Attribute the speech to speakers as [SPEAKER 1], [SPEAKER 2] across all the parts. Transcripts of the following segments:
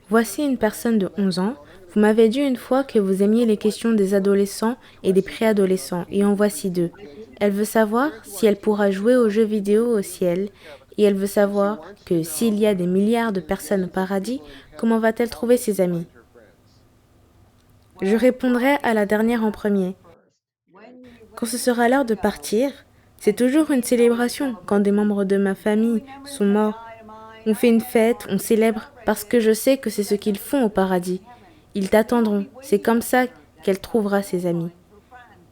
[SPEAKER 1] Voici une personne de 11 ans. Vous m'avez dit une fois que vous aimiez les questions des adolescents et des préadolescents, et en voici deux. Elle veut savoir si elle pourra jouer aux jeux vidéo au ciel, et elle veut savoir que s'il y a des milliards de personnes au paradis, comment va-t-elle trouver ses amis? Je répondrai à la dernière en premier. Quand ce sera l'heure de partir, c'est toujours une célébration quand des membres de ma famille sont morts. On fait une fête, on célèbre, parce que je sais que c'est ce qu'ils font au paradis. Ils t'attendront, c'est comme ça qu'elle trouvera ses amis.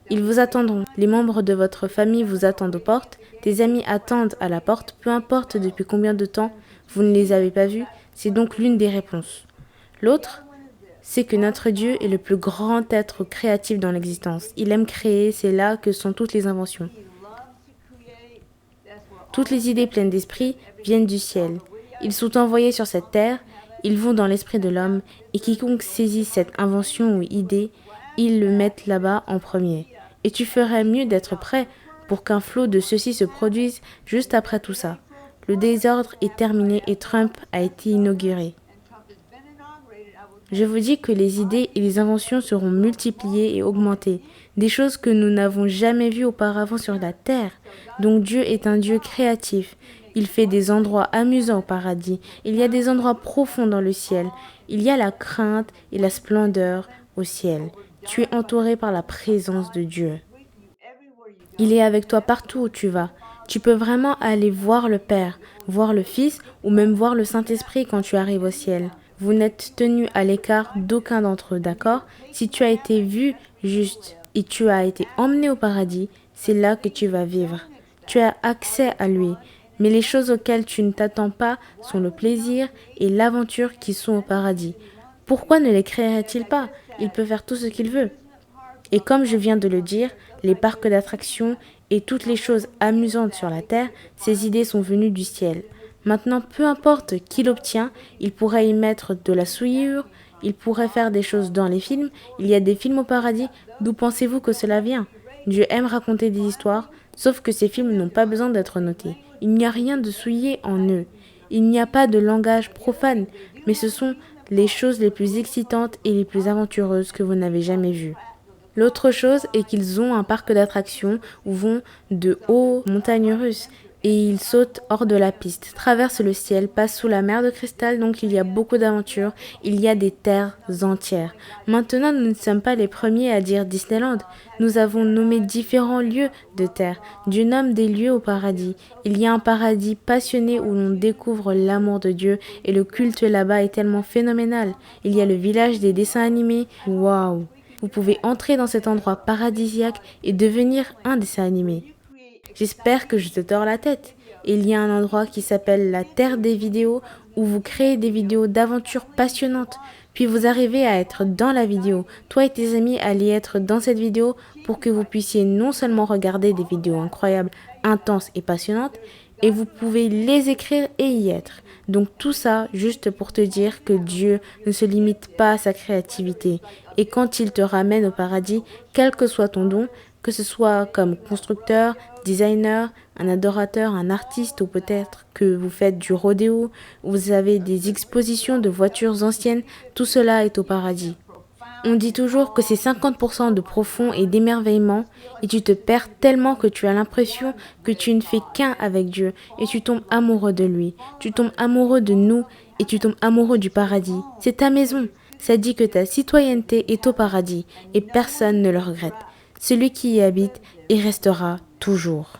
[SPEAKER 1] Ils vous attendront, les membres de votre famille vous attendent aux portes, tes amis attendent à la porte, peu importe depuis combien de temps vous ne les avez pas vus, c'est donc l'une des réponses. L'autre, c'est que notre Dieu est le plus grand être créatif dans l'existence. Il aime créer, c'est là que sont toutes les inventions. Toutes les idées pleines d'esprit viennent du ciel. Ils sont envoyés sur cette terre, ils vont dans l'esprit de l'homme, et quiconque saisit cette invention ou idée, ils le mettent là-bas en premier. Et tu ferais mieux d'être prêt pour qu'un flot de ceci se produise juste après tout ça. Le désordre est terminé et Trump a été inauguré. Je vous dis que les idées et les inventions seront multipliées et augmentées, des choses que nous n'avons jamais vues auparavant sur la terre. Donc Dieu est un Dieu créatif. Il fait des endroits amusants au paradis. Il y a des endroits profonds dans le ciel. Il y a la crainte et la splendeur au ciel. Tu es entouré par la présence de Dieu. Il est avec toi partout où tu vas. Tu peux vraiment aller voir le Père, voir le Fils ou même voir le Saint-Esprit quand tu arrives au ciel. Vous n'êtes tenu à l'écart d'aucun d'entre eux, d'accord? Si tu as été vu juste et tu as été emmené au paradis, c'est là que tu vas vivre. Tu as accès à lui. Mais les choses auxquelles tu ne t'attends pas sont le plaisir et l'aventure qui sont au paradis. Pourquoi ne les créerait-il pas? Il peut faire tout ce qu'il veut. Et comme je viens de le dire, les parcs d'attractions et toutes les choses amusantes sur la Terre, ces idées sont venues du ciel. Maintenant, peu importe qui l'obtient, il pourrait y mettre de la souillure, il pourrait faire des choses dans les films. Il y a des films au paradis. D'où pensez-vous que cela vient? Dieu aime raconter des histoires, sauf que ces films n'ont pas besoin d'être notés. Il n'y a rien de souillé en eux. Il n'y a pas de langage profane, mais ce sont les choses les plus excitantes et les plus aventureuses que vous n'avez jamais vues. L'autre chose est qu'ils ont un parc d'attractions où vont de hautes montagnes russes et ils sautent hors de la piste, traversent le ciel, passent sous la mer de cristal, donc il y a beaucoup d'aventures, il y a des terres entières. Maintenant, nous ne sommes pas les premiers à dire Disneyland. Nous avons nommé différents lieux de terre. Dieu nomme des lieux au paradis. Il y a un paradis passionné où l'on découvre l'amour de Dieu et le culte là-bas est tellement phénoménal. Il y a le village des dessins animés. Waouh! Vous pouvez entrer dans cet endroit paradisiaque et devenir un dessin animé. J'espère que je te tords la tête. Il y a un endroit qui s'appelle la Terre des vidéos où vous créez des vidéos d'aventures passionnantes. Puis vous arrivez à être dans la vidéo. Toi et tes amis allez être dans cette vidéo pour que vous puissiez non seulement regarder des vidéos incroyables, intenses et passionnantes, et vous pouvez les écrire et y être. Donc tout ça juste pour te dire que Dieu ne se limite pas à sa créativité. Et quand il te ramène au paradis, quel que soit ton don, que ce soit comme constructeur, designer, un adorateur, un artiste ou peut-être que vous faites du rodéo, vous avez des expositions de voitures anciennes, tout cela est au paradis. On dit toujours que c'est 50% de profond et d'émerveillement et tu te perds tellement que tu as l'impression que tu ne fais qu'un avec Dieu et tu tombes amoureux de lui, tu tombes amoureux de nous et tu tombes amoureux du paradis. C'est ta maison. Ça dit que ta citoyenneté est au paradis et personne ne le regrette. Celui qui y habite y restera toujours.